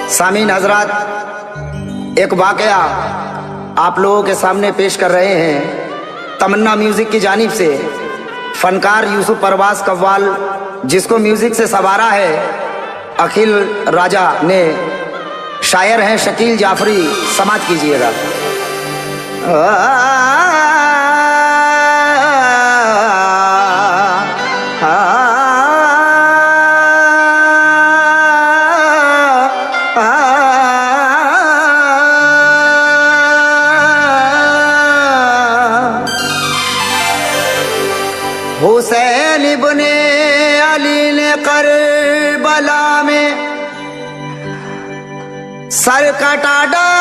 सामीन हजरात, एक वाकया आप लोगों के सामने पेश कर रहे हैं। तमन्ना म्यूजिक की जानिब से फनकार यूसुफ परवाज कव्वाल, जिसको म्यूजिक से सवारा है अखिल राजा ने, शायर हैं शकील जाफरी। समाज कीजिएगा। हुसैन इब्ने अली ने करबला में सर कटा डाला,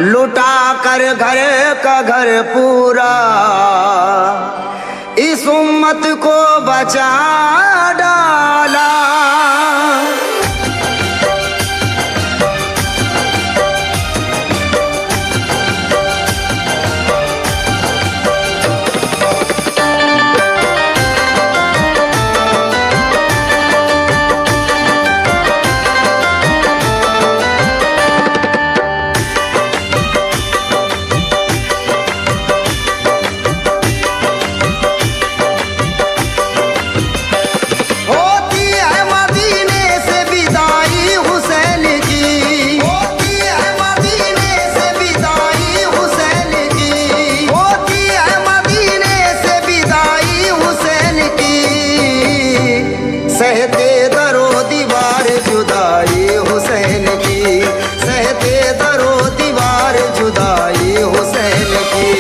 लुटा कर घर का घर पूरा इस उम्मत को बचा डाला। सहते दरो दीवार जुदाई हुसैन की, सहते दरो दीवार जुदाई हुसैन की।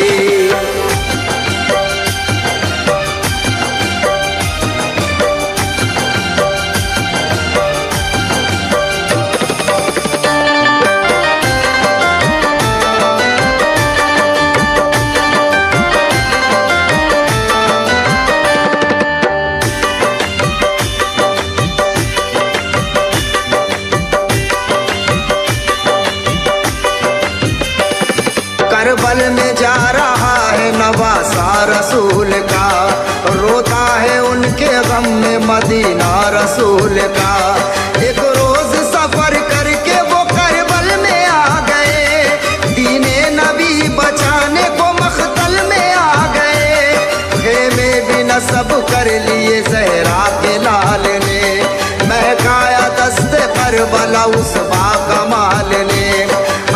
करबल में जा रहा है नवासा रसूल का, रोता है उनके गम में मदीना रसूल का। एक रोज सफर करके वो करबल में आ गए, दीने नबी बचाने को मख्तल में आ गए। खेमे भी नसब कर लिए ज़हरा के लाल ने, महकाया दस्ते करबला उस बाकमाल ने।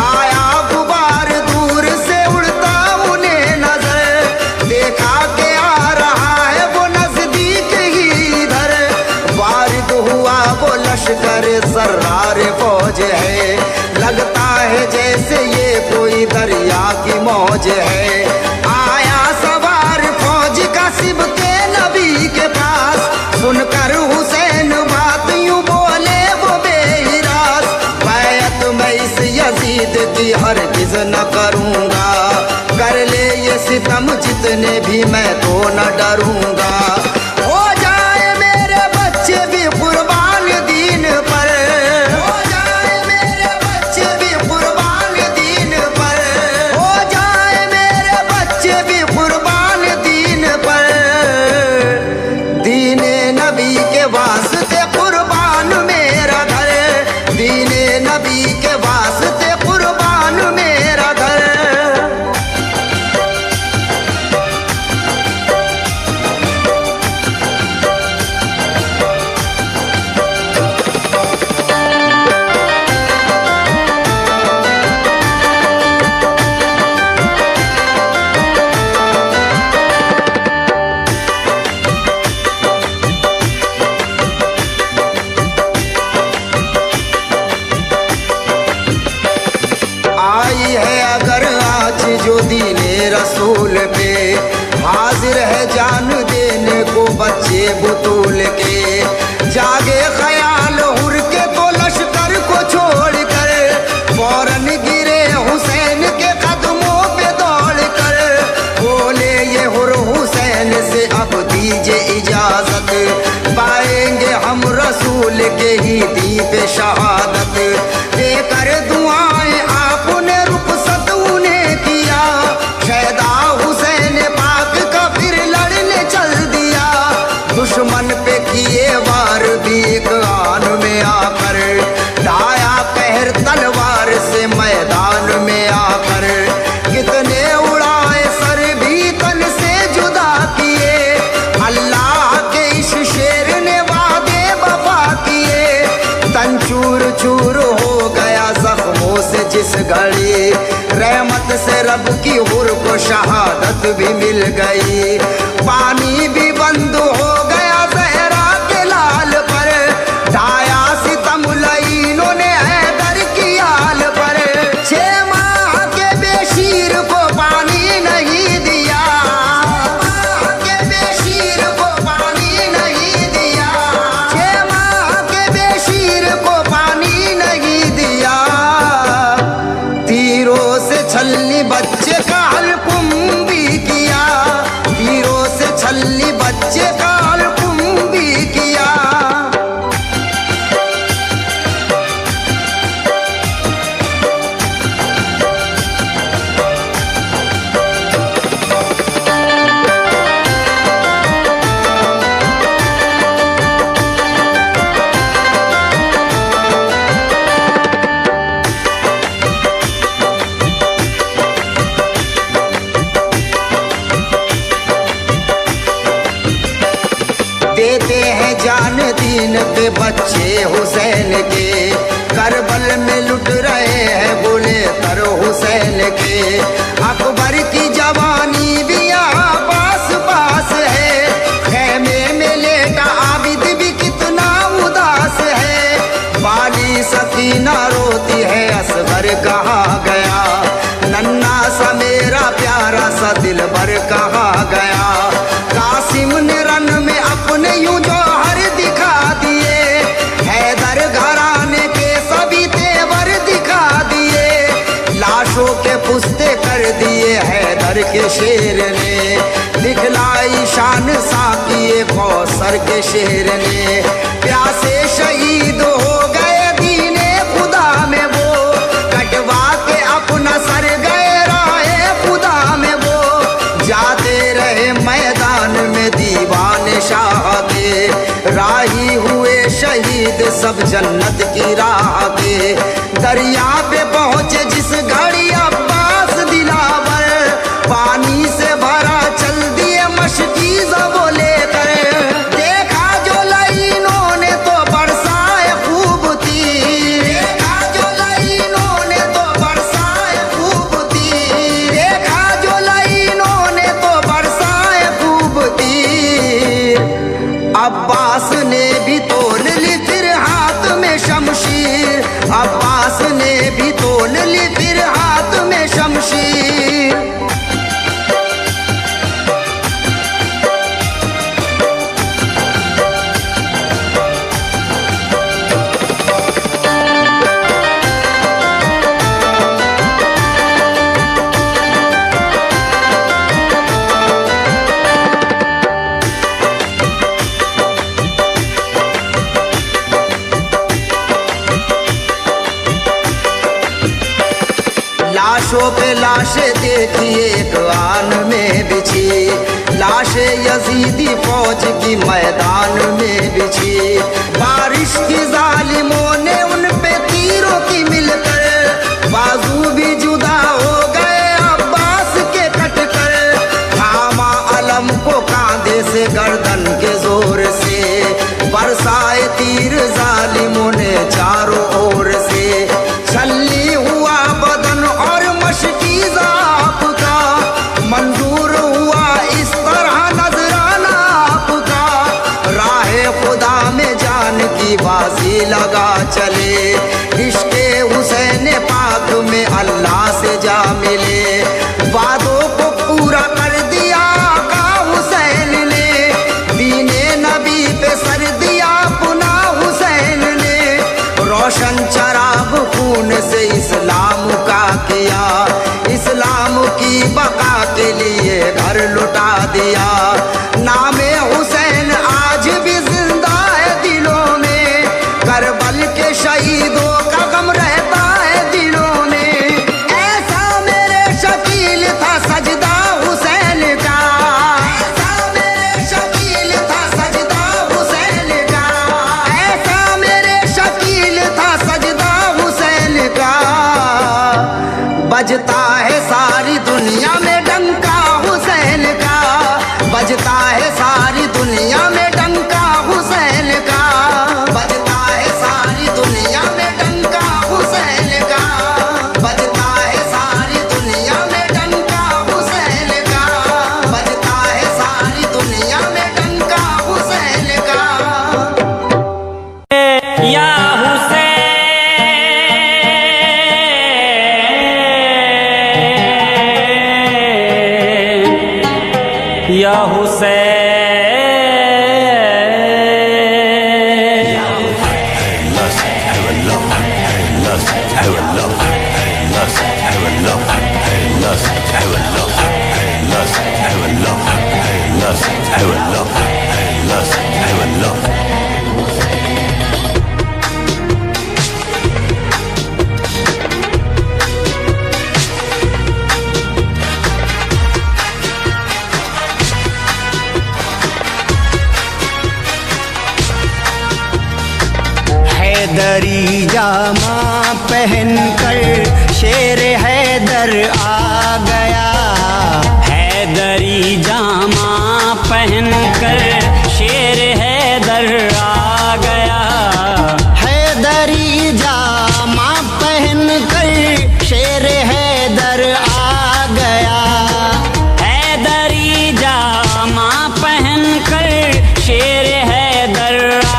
आया गुबार दूर से उड़ता उन्हें नजर, देखा के आ रहा है वो नजदीक ही इधर। वारिद हुआ वो लश्कर सर्रार फौज है, लगता है जैसे ये कोई दरिया की मौज है। आया सवार फौज का सिब के नबी के पास, सुनकर हुसैन बात यूं बोले वो बेहिरास। बैत मैं इस यजीद की हरगिज़ न करूंगा, कर ले ये सितम जितने भी मैं तो न डरूंगा। हो जाए मेरे बच्चे भी कुर्बान दीन पर, हो जाए मेरे बच्चे भी कुर्बान दीन पर, हो जाए मेरे बच्चे भी कुर्बान दीन पर। दीने नबी के वास्ते कुर्बान मेरा घर, दीने नबी के वास्ते कुर्बान मेरा घर। आई है अगर आज जो दीने रसूल पे, हाजिर है जान देने को बच्चे बुतूल के। जागे ख्याल हुर के तो लश्कर को छोड़ कर, फौरन गिरे हुसैन के कदमों पे दौड़ कर। बोले ये हुर हुसैन से अब दीजिए इजाजत, पाएंगे हम रसूल के ही दी पे शहादत। देकर दुआएं आपने रुखसत उन्हें किया, शहदा हुसैन पाक का फिर लड़ने चल दिया। दुश्मन शहादत भी मिल गई। पानी भी बंद हो गया जहरा के लाल पर, ढाया सितम लईनों ने हैदर की आल पर। 6 माह के बेशीर को पानी नहीं दिया, के बेशीर को पानी नहीं दिया, 6 माह के बेशीर को पानी नहीं दिया। तीरों से छलनी बच्चे का हलकुम भी किया, तीरों से छलनी बच्चे का हलकुम भी किया। देते हैं जान दीन पे बच्चे हुसैन के, करबल में लुट रहे हैं बोले तर हुसैन के। अकबर की जवानी भी यहाँ पास पास है, खेमे में लेटा आबिद भी कितना उदास है। बाली सकीना रोती है असगर कहाँ गया, नन्ना सा मेरा प्यारा सा दिलबर कहाँ गया। कासिम ने रन में अपने यूं जौहर दिखा दिए, हैदर घराने के सभी तेवर दिखा दिए। लाशों के पुस्ते कर दिए हैदर के शेर ने, दिखलाई शान साकिए कौसर के शेर ने। प्यासे शहीद हो गए दीने खुदा में वो, कटवा के अपना सर गए राहे खुदा में वो। जाते रहे मैदान में दीवाने शाह के, राही हुए शहीद सब जन्नत की राह के। दरिया पे पहुँचे जिस घड़ी अब्बास दिलावर, पानी से भरा चल दिए मशकीज़ वो लेकर। देखा जो लाइनों ने तो बरसाए खूब तीर, देखा जो लाइनों ने तो बरसाए खूब तीर, देखा जो लाइनों ने तो बरसाए खूब तीर। अब्बास ने भी तोल ली फिर हाथ में शमशीर, अब्बास ने भी तोल ली फिर हाथ में शमशीर। लाशों पे लाशें देखिए एक आन में बिछी, लाशें यजीदी फौज की मैदान में बिछी। बारिश की जालिमों ने उन पे तीरों की मिलकर, बाजू भी जुदा हो गए अब्बास के कटकर। थामा अलम को कांधे से गर्दन के जोर से, बरसाए तीर जालिमों ने चारों ओर से। छल्ली हुआ बदन और मशकीज़ आपका, मंजूर हुआ इस तरह नजराना आपका। राहे खुदा में जान की बाजी लगा चले, इश्क़े हुसैन पाक में अल्लाह से जा मिले। वादों को पूरा कर दिया आका हुसैन ने, दीने नबी पे सर दिया अपना हुसैन ने। रोशन चराग खून से इस्लाम का किया, इस्लाम की बका के लिए घर लुटा दिया। नामे हुसैन आज भी जिंदा है दिलों में, करबल के शहीदों का गम रहता है दिलों में। ऐसा मेरे या हुसैन। हैदरी जामा पहनकर शेर हैदर आ गया। हैदरी जामा पहनकर शेर हैदर आ गया। हैदरी जामा पहनकर शेर हैदर आ गया। हैदरी जामा पहनकर शेर हैदर आ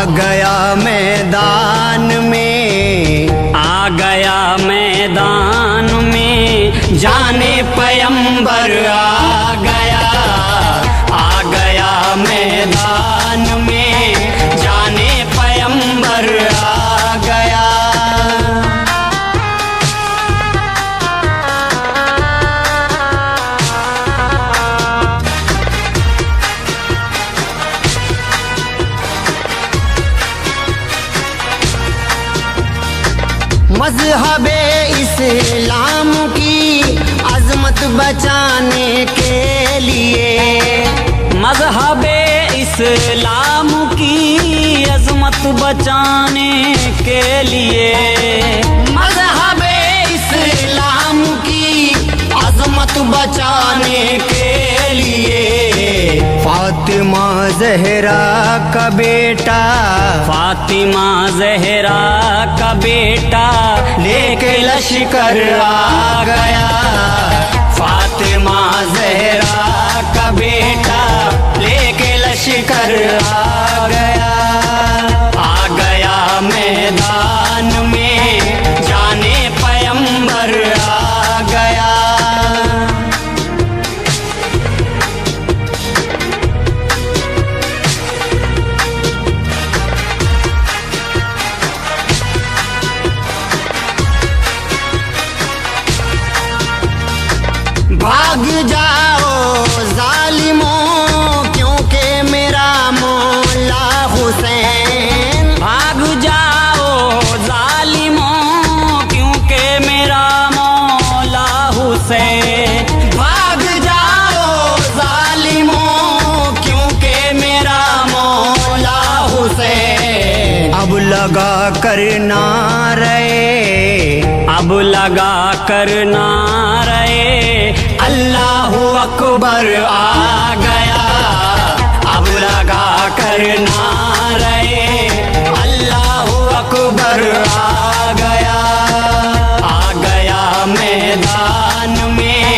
गया मैदान में, आ गया मैदान में, जाने पैगंबर आ गया मैदान में, जाने पैगंबर आ गया। मज़हबे इस्लाम की अज़मत बचाने के लिए, मज़हबे इस्लाम की अज़मत बचाने के लिए, मज़हबे इस्लाम की अज़मत बचाने के लिए फातिमा ज़हरा का बेटा, फातिमा ज़हरा का बेटा लेके लश्कर आ गया। फातिमा ज़हरा का बेटा लेके लश्कर आ गया मैदान में, जाने पैगंबर आ गया। भाग जाओ जालिमों क्योंकि मेरा मौला हुसैन। भाग जाओ जालिमों क्योंकि मेरा मौला हुसैन। भाग जाओ जालिमों क्योंकि मेरा मौला हुसैन। अब लगा कर नारे, अब लगा कर नारे, अल्लाहु अकबर आ गया। अब लगा कर नारे, अल्लाहु अकबर आ गया मैदान में,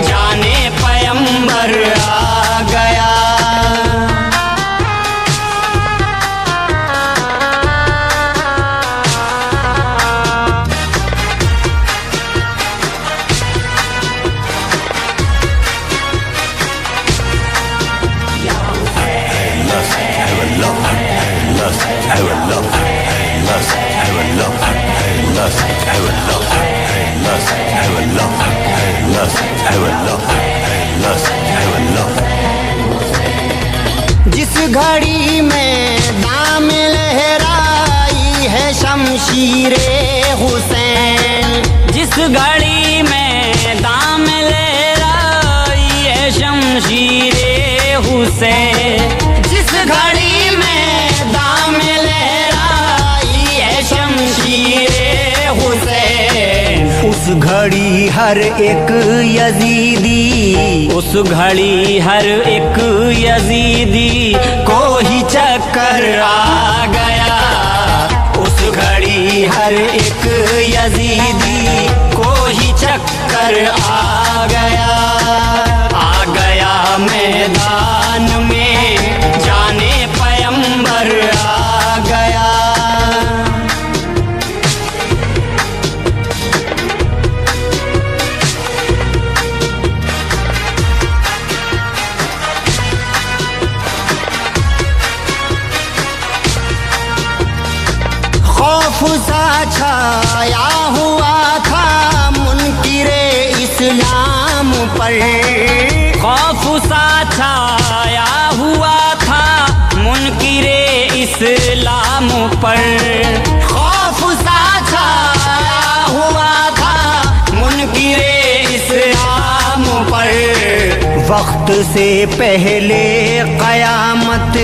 जाने पैगंबर आ गया। जिस घड़ी में दाम लहराई है शमशीरे हुसैन, जिस घड़ी में दाम लहराई है शमशीरे हुसैन, जिस घड़ी में दाम लहराई है शमशीरे हुसैन, उस घड़ी हर एक यजीदी, उस घड़ी हर एक यजीदी को ही चक्कर आ गया। उस घड़ी हर एक यजीदी को ही चक्कर आ गया मैदान में, जाने पैगंबर आ गया। सा छाया हुआ था मुनकिरे इस्लाम पर, खौफ सा छाया हुआ था मुनकिरे इस्लाम पर, खौफ सा छाया हुआ था मुनकिरे इस्लाम पर। वक्त से पहले कयामत,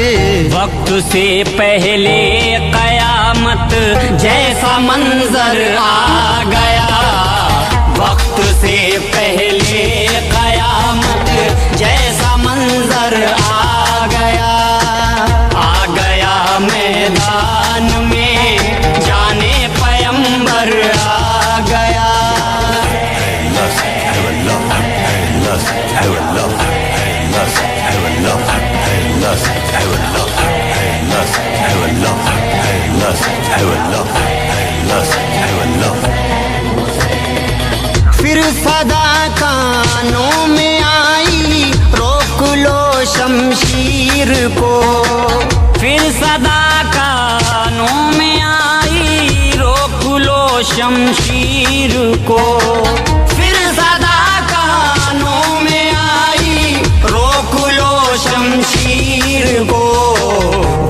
वक्त से पहले कयामत जैसा मंजर आ गया, वक्त से पहले कयामत जैसा मंजर आ गया मैदान में जाने पैगंबर आ गया। फिर सदा कानों में आई रोक लो शमशीर को, फिर सदा कानों में आई रोक लो शमशीर को, फिर सदा कानों में आई रोक लो शमशीर को।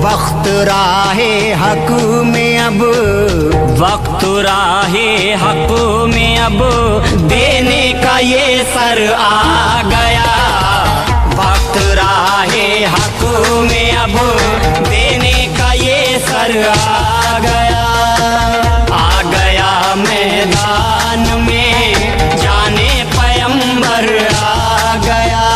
वक्त राहे हक में अब, वक्त राहे हक में अब देने का ये सर आ गया, वक्त राहे हक में अब देने का ये सर आ गया मैदान में जाने पैगंबर आ गया।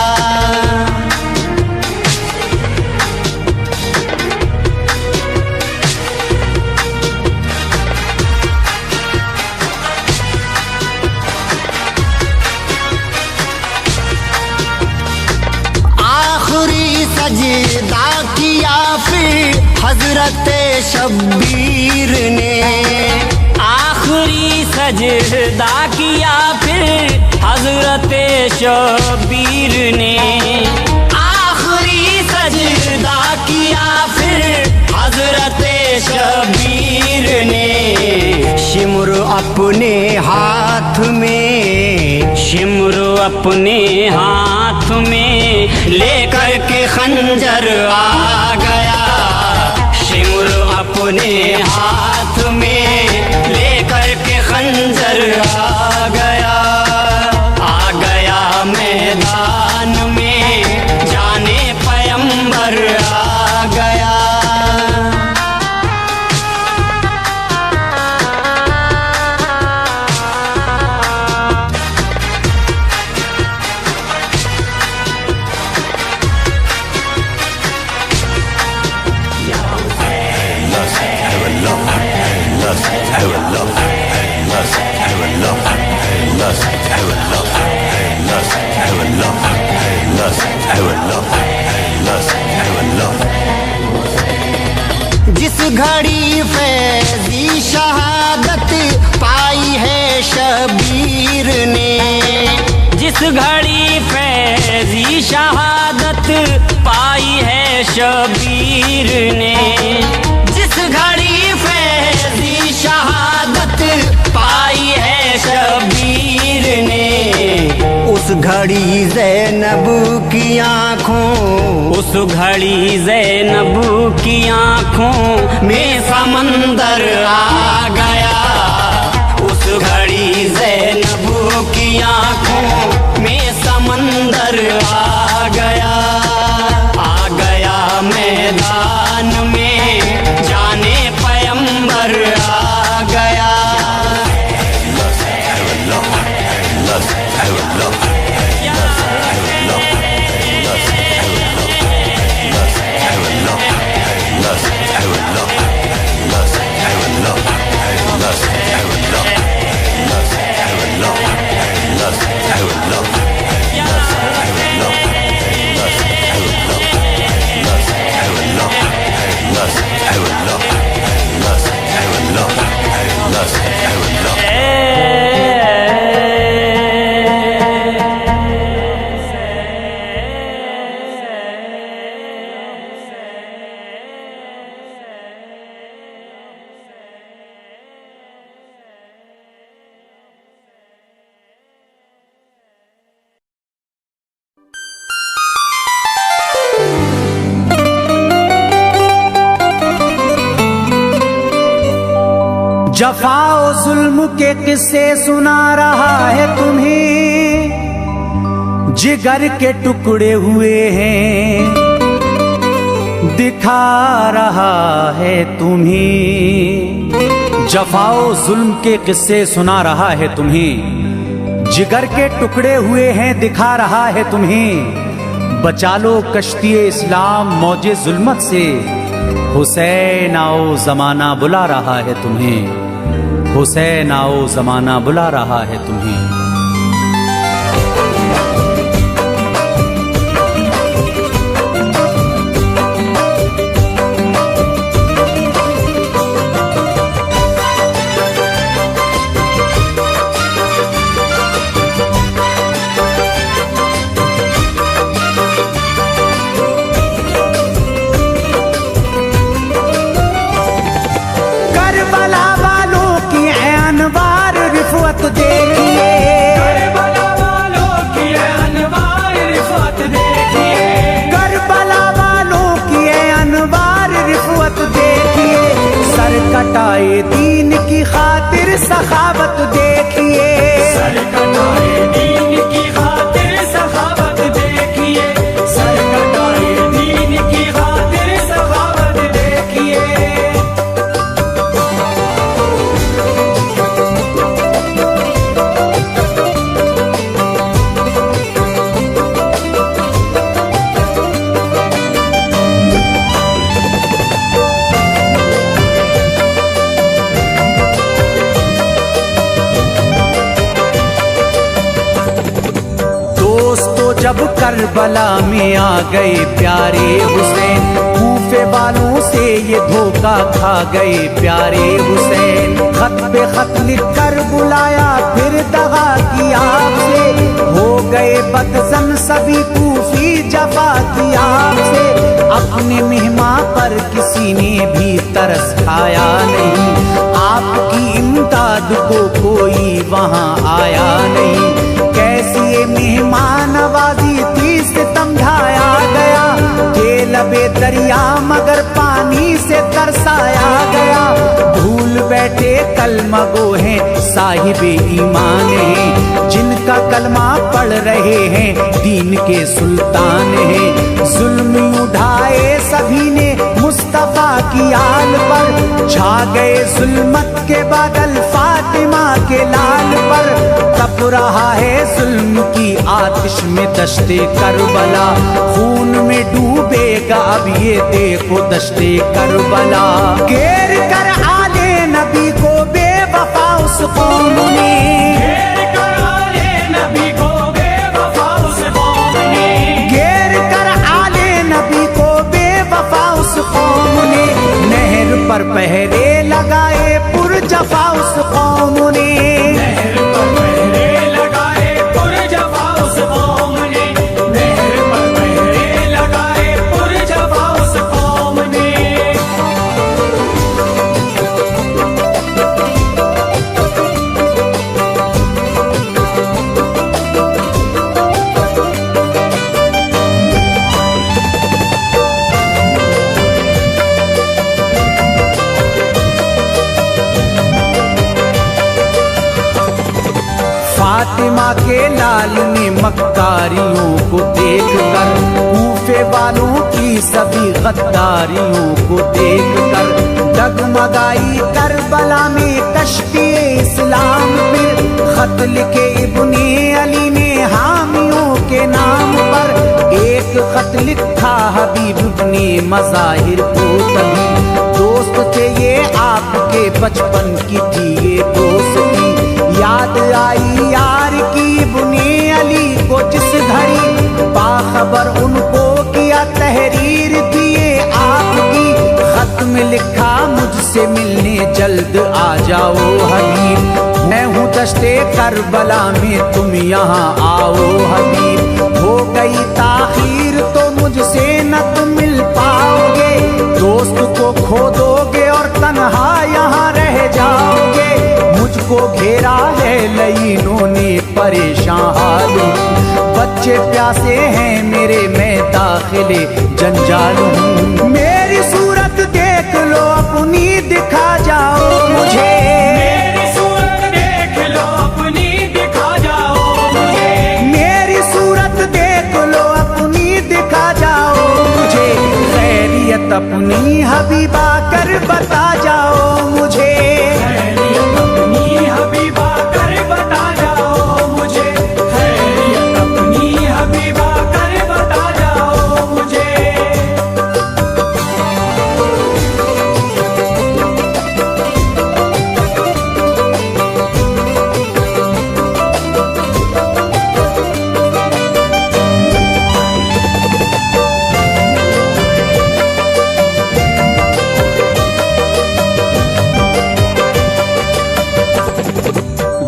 सजदा किया फिर हजरत शब्बीर ने, आखिरी सजदा किया फिर हजरत शब्बीर ने, आखिरी सजदा किया फिर हजरत शब्बीर ने। शिम्र अपने हाथ में, शिम्र अपने हाथ में लेकर के खंजर आ गया, शिम्र अपने हाथ में लेकर के खंजर आ गया मैदान में जाने पैगंबर आ गया। जिस घड़ी फैजी शहादत पाई है शबीर ने, जिस घड़ी फैजी शहादत पाई है शबीर ने, जिस घड़ी फैजी शहादत पाई है शबीर ने। उस घड़ी ज़ैनब की आँखों, उस घड़ी ज़ैनब की आँखों में समंदर आ गया, उस घड़ी ज़ैनब की आँखों में समंदर आ गया मैदान में जाने पैगंबर आ गया। जफाओ जुल्म के किस्से सुना रहा है तुम्हें, जिगर के टुकड़े हुए हैं दिखा रहा है तुम्हें। जफाओ जुल्म के किस्से सुना रहा है तुम्हें, जिगर के टुकड़े हुए हैं दिखा रहा है तुम्हें। बचा लो कश्ती इस्लाम मौजे जुल्मत से, हुसैन आओ जमाना बुला रहा है तुम्हें, हुसैन आओ जमाना बुला रहा है तुम्हें। कटाए दीन की खातिर सखावत देखिए, सर कटाए दीन की खातिर सखावत देखिए, सर कटाए दीन की खातिर सखावत देखिए। जब करबला में आ गए प्यारे हुसैन, कूफे वालों से ये धोखा खा गए प्यारे हुसैन। खत पे खत लिख कर बुलाया फिर दगा की आपसे, हो गए बदजन सभी कूफी जफा की आपसे। अपने मेहमान पर किसी ने भी तरस खाया नहीं, आपकी इमदाद को कोई वहाँ आया नहीं। कैसी ये मेहमान नवाजी थी सितम ढाया गया, के लबे दरिया मगर पानी से तरसाया गया। भूल बैठे कलमा गो हैं साहिब ईमान हैं, जिनका कलमा पढ़ रहे हैं दीन के सुल्तान हैं। जुल्म उठाए सभी ने मुस्तफा की आल पर, छा गए जुल्मत के बादल फातिमा के लाल पर। तप रहा है जुल्म की आतिश में दश्ते करबला, खून में डूबेगा अब ये देखो दश्ते करबला। घेर कर आले नबी को बेवफा उस कौम ने, घेर कर आले नबी को बेवफा उस कौम ने, घेर कर आले नबी को बेवफा उस कौम ने। नहर पर पहरे लगाए पुरजफा उस कौम ने, नहर पर पहरे लगाए पुरजफा उस कौम ने, नहर पर पहरे लगाए पुरजफा उस कौम ने। फातिमा के लाल ने मक्कारियों को देखकर, कूफे वालों की सभी गद्दारियों को देखकर, डगमगाई करबला में कश्ती इस्लाम फिर। खत लिखे इब्ने अली ने हामियों के नाम पर, एक खत लिखा हबीब इब्ने मज़ाहिर को तभी। दोस्त थे ये आपके बचपन की थी ये दोस्ती, याद आई यार की इब्ने अली को जिस घड़ी, बाखबर उनको किया तहरीर थी ये आपकी। खत में लिखा मुझसे मिलने जल्द आ जाओ हबीब, मैं हूँ दश्ते करबला में तुम यहाँ आओ हबीब। हो गई ताखीर तो मुझसे न तुम मिल पाओगे, दोस्त को खो दोगे और तन्हा यहाँ रह जाओगे। मुझको घेरा है लईनों ने परेशान हाल, बच्चे प्यासे हैं मेरे मैं दाखिले जंजाल हूँ। मेरी सूरत देख देख लो अपनी दिखा जाओ मुझे, मेरी सूरत देख लो अपनी दिखा जाओ मुझे, मेरी सूरत देख लो अपनी दिखा जाओ मुझे, खैरियत अपनी हबीबा कर बता जाओ मुझे, खैरियत अपनी हबीबा कर बता जाओ मुझे, खैरियत अपनी हबीबा कर बता जाओ मुझे।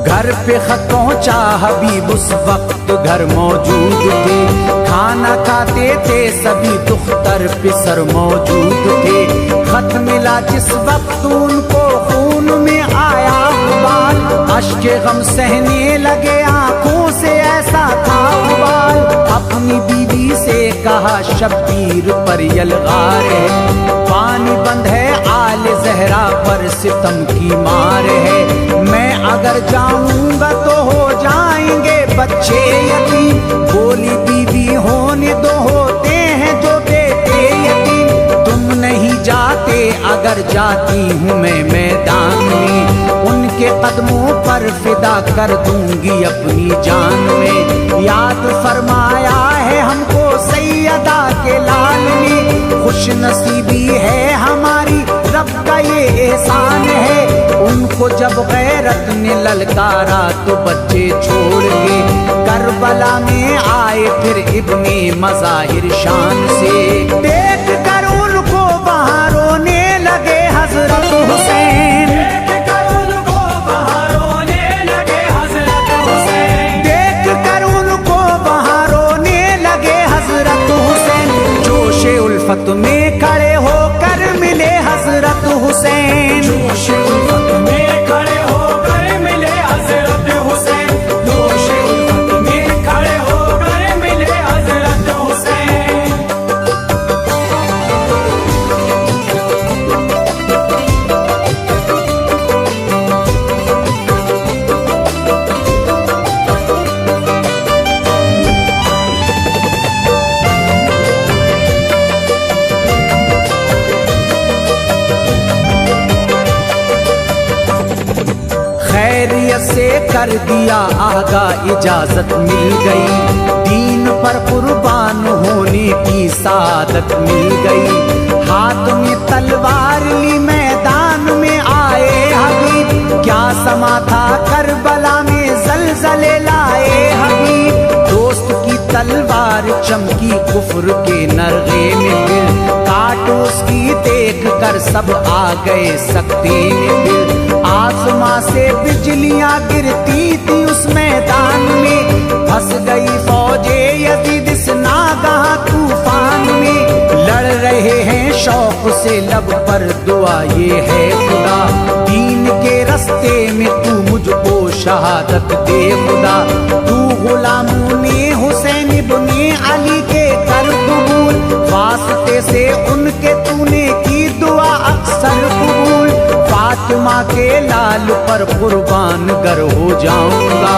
घर पे खत पहुंचा हबीब उस वक्त घर मौजूद थे, खाना खाते थे सभी दुख्तर पिसर मौजूद थे, खत मिला जिस वक्त उनको खून में आया उबाल, अश्के गम सहने लगे आंखों से ऐसा था उबाल, अपनी बीवी से कहा शब्बीर पर यलगार है, पानी बंद है आल जहरा पर सितम की मार है, मैं अगर जाऊंगा तो हो जाएंगे बच्चे यतीम, बोली बीवी होने दो होते हैं जो बेटे यतीम, तुम नहीं जाते अगर जाती हूँ मैं मैदान में, उनके कदमों पर फिदा कर दूंगी अपनी जान में, याद फरमाया है हमको सैयदा के लाल ने, खुश नसीबी है हमारी रब का ये एहसान है, उनको जब गैरत ने ललकारा तो बच्चे छोड़ के करबला में आए फिर इब्ने मज़ाहिर शान से, देख कर उनको वहाँ रोने लगे हजरत हुसैन, देख कर उनको वहाँ रोने लगे हजरत हुसैन, देख कर उनको वहाँ रोने लगे हजरत हुसैन, जोशे उल्फत में खड़े होकर मिले हजरत हुसैन, जोश उल्फत में खड़े होकर मिले हजरत हुसैन, जोश उल्फत में खड़े होकर मिले हजरत हुसैन। खैरियत से कर दिया आगा इजाजत मिल गई, दीन पर कुर्बान होने की सादत मिल गई, हाथ में तलवार ली मैदान में आए हबीब, क्या समा था करबला में जलजले लाए हबीब, दोस्त की तलवार चमकी कुफ्र के नरगे में फिर, काट उसकी देख कर सब आ गए सकते में फिर, आसमां से बिजलियां गिरती थी उस मैदान में, फंस गई फौजे यजीद इस नागाह तूफान में, लड़ रहे हैं शौक से लब पर दुआ ये है खुदा, दीन के रस्ते में तू मुझको शहादत दे खुदा, तू गुलामों ने हुसैन इब्ने अली के कर कबूल, वास्ते से उनके तूने की दुआ अक्सर कबूल, फातिमा के लाल पर कुर्बान गर हो जाऊंगा,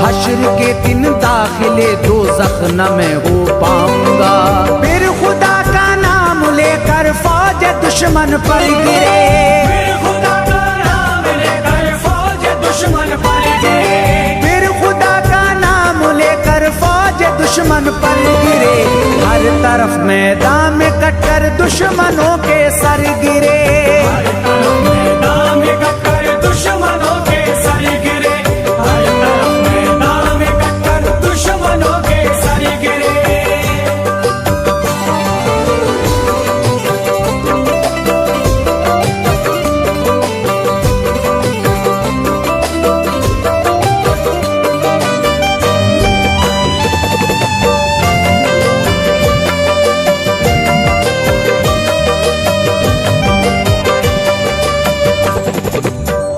हश्र के दिन दाखिले दोज़ख न मैं हो पाऊंगा, फिर खुदा का नाम लेकर फौज दुश्मन पर गिरे, फिर खुदा का नाम लेकर फौज दुश्मन पर गिरे, फिर खुदा का नाम लेकर फौज दुश्मन पर गिरे, हर तरफ मैदान में कटकर दुश्मनों के सर गिरे, हर तरफ मैदान में कटकर दुश्मनों के सर गिरे, हर तरफ मैदान में कटकर दुश्मनों के सर गिरे।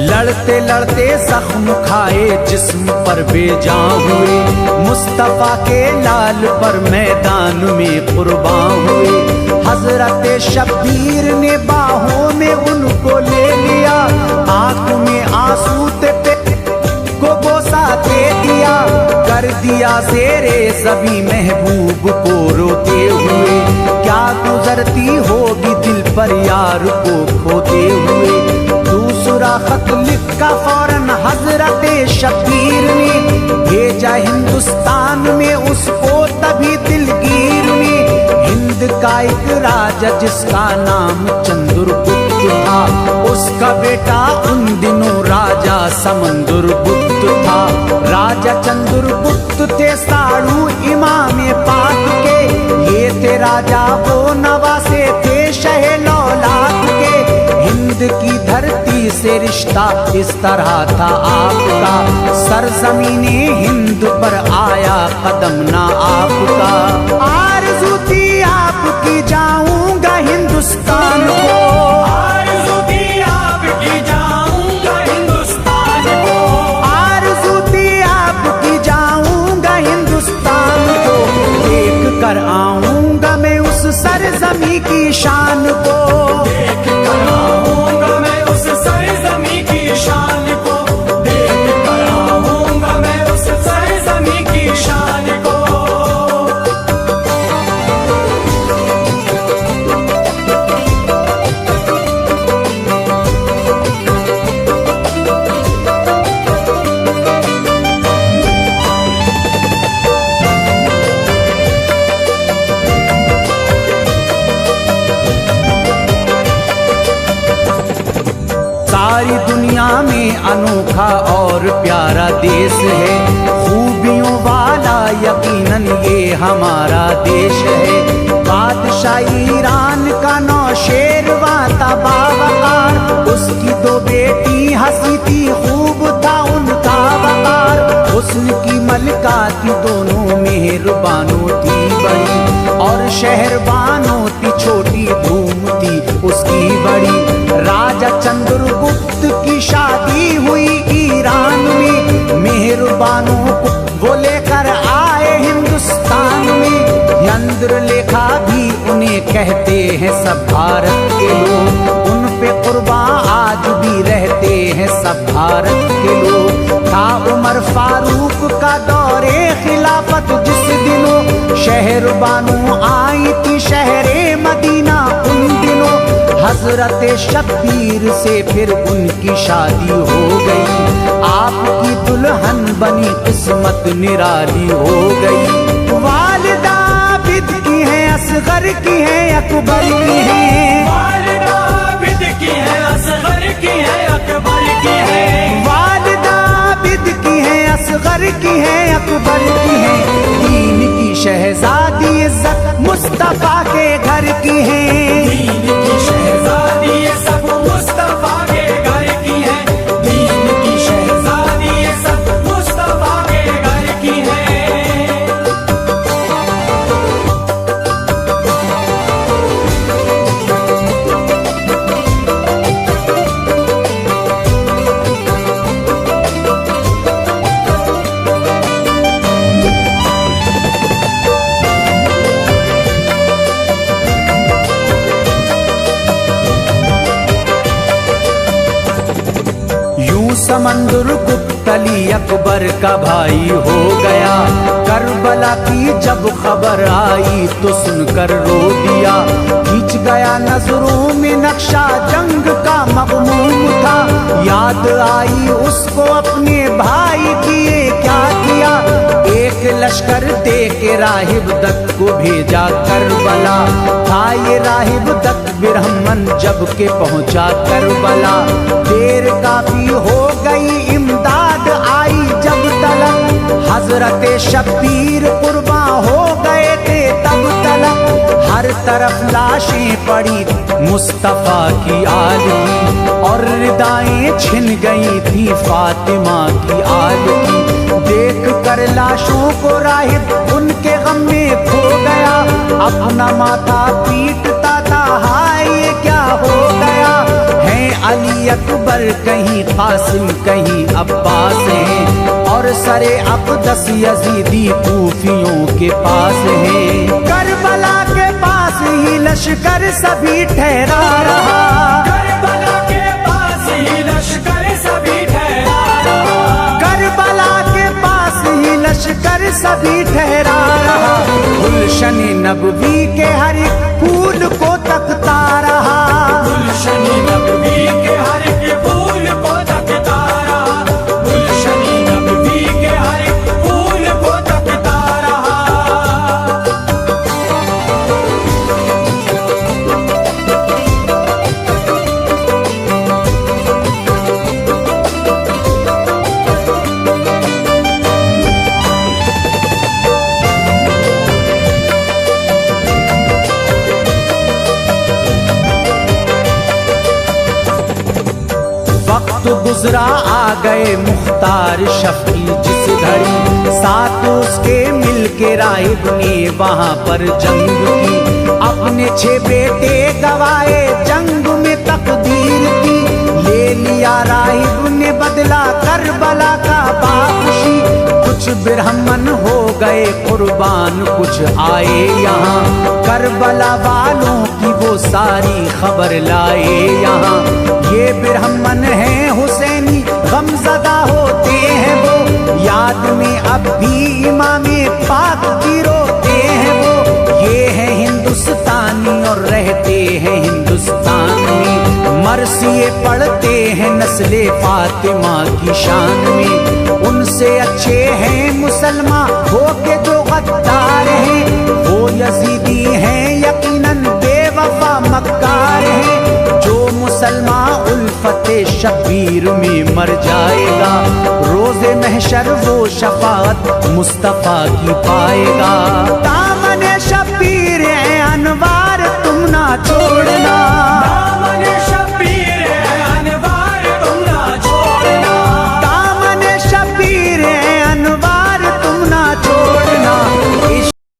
लड़ते लड़ते जख्म खाए जिस्म पर बेजान हुए, मुस्तफा के लाल पर मैदान में कुर्बान हुए, हजरत शब्बीर ने बाहों में उनको ले लिया, आंख में आंसू पे को बोसा दे दिया, कर दिया शेरे सभी महबूब को रोते हुए। क्या गुजरती होगी दिल पर यार को खोते हुए। दूसरा खत लिखा फौरन हजरत शब्बीर ने, भेजा हिंदुस्तान में उसको तभी दिलगीर ने। हिंद का एक राजा जिसका नाम चंद्रगुप्त था, उसका बेटा उन दिनों राजा समंदरगुप्त था। राजा चंद्रगुप्त थे साड़ू इमाम पाक के, ये थे राजा वो नवासे थे शहे लौलाद के। हिंद की धरती से रिश्ता इस तरह था आपका, सरजमीने हिंद पर आया कदम ना आपका। आरज़ू थी आपकी जाऊंगा हिंदुस्तान को, आरज़ू थी आपकी जाऊंगा हिंदुस्तान को, आरज़ू थी आपकी जाऊंगा हिंदुस्तान को। देख कर आऊंगा मैं उस सरजमी की शान को, देख कर आऊंगा मैं उस सरजमी की शान को, देख कर आऊंगा मैं उस सरजमी की शान को। सारी दुनिया में अनोखा और प्यारा देश है, खूबियों वाला यकीनन ये हमारा देश है। बादशाह ईरान का नौशेरवा था बावकार, उसकी दो बेटी हंसी थी खूब था उनका वकार। हुस्न की मलका थी दोनों मेहरबानों थी बड़ी, और शहरबानों थी छोटी धूम थी उसकी बड़ी। राजा चंद्रगुप्त की शादी हुई ईरान में, मेहरबानों को वो लेकर आए हिंदुस्तान में। यंत्र लेखा भी उन्हें कहते हैं सब भारत के लोग, उन पे कुर्बान आज भी रहते हैं सब भारत के लोग। था उमर फारूक का दौरे खिलाफत जिस दिनों, शहरबानों आई थी शहरे मदीना उन दिनों। हजरत शब्बीर से फिर उनकी शादी हो गई, आपकी दुल्हन बनी किस्मत निराली हो गई। वालिदा आबिद की है, असगर की है, अकबर की है, वालिदा आबिद की है, असगर की है, अकबर की है, वालिदा आबिद की है, असगर की है, अकबर की है। दीन की शहजादी इज्जत मुस्तफा के घर की है, दीन की शहजादी ये सब मुस्तफा के घर की है, दीन की शहजादी ये सब मुस्तफा के घर की है। समंदरगुप्त अली अकबर का भाई हो गया। करबला की जब खबर आई तो सुनकर रो दिया, खींच गया नजरों में नक्शा जंग का मगमूम था। याद आई उसको अपने भाई की ये क्या किया, एक लश्कर दे के राहिब दत्त को भेजा करबला। था ये राहिब दत्त ब्राह्मण जब के पहुंचा करबला, देर काफी हो गई इमदाद आई जब तलक। हजरत शब्बीर कुर्बा हो गए थे तब तलक। हर तरफ लाशें पड़ी मुस्तफा की आल की, और रिदाएं छिन गई थी फातिमा की आल की। देख कर लाशों को राहिब उनके गम में खो गया, अपना माथा पीटता था हाय ये क्या हो गया। हैं अली अकबर कहीं कासिम कहीं अब्बास हैं, और सरे अक़दस यजीदी कूफियों के पास हैं। करबला के पास ही लश्कर सभी ठहरा रहा, करबला के पास ही लश्कर सभी ठहरा रहा, करबला के पास ही लश्कर सभी ठहरा रहा। गुलशन नबवी के हर एक फूल को तकता रहा, गुलशन नबवी के हर एक फूल को तकता रहा, गुलशन नबवी के हर एक फूल को तकता रहा। वक्त गुजरा आ गए मुख्तार शफी जिस घड़ी, साथ उसके मिल के राहिब ने वहां पर जंग की। अपने 6 बेटे गवाए जंग में तकदीर की, ले लिया राहिब ने बदला करबला का बाखुशी। कुछ बिरहमन हो गए कुर्बान, कुछ आए यहाँ करबला वालों की वो सारी खबर लाए यहाँ। ये बिरहमन है हुसैनी गमज़दा होते हैं वो, याद में अब भी इमामे पाक की रोते हैं वो। ये है हिंदुस्तानी और रहते हैं हिंदुस्तान में, मरसिए पढ़ते हैं नस्ले फातिमा की शान में। उनसे अच्छे हैं मुसलमान होके जो गद्दार हैं, वो यजीदी हैं यकीनन बेवफा मक्कार हैं। जो मुसलमान उल्फते शबीर में मर जाएगा, रोज़े महशर वो शफाअत मुस्तफ़ा की पाएगा।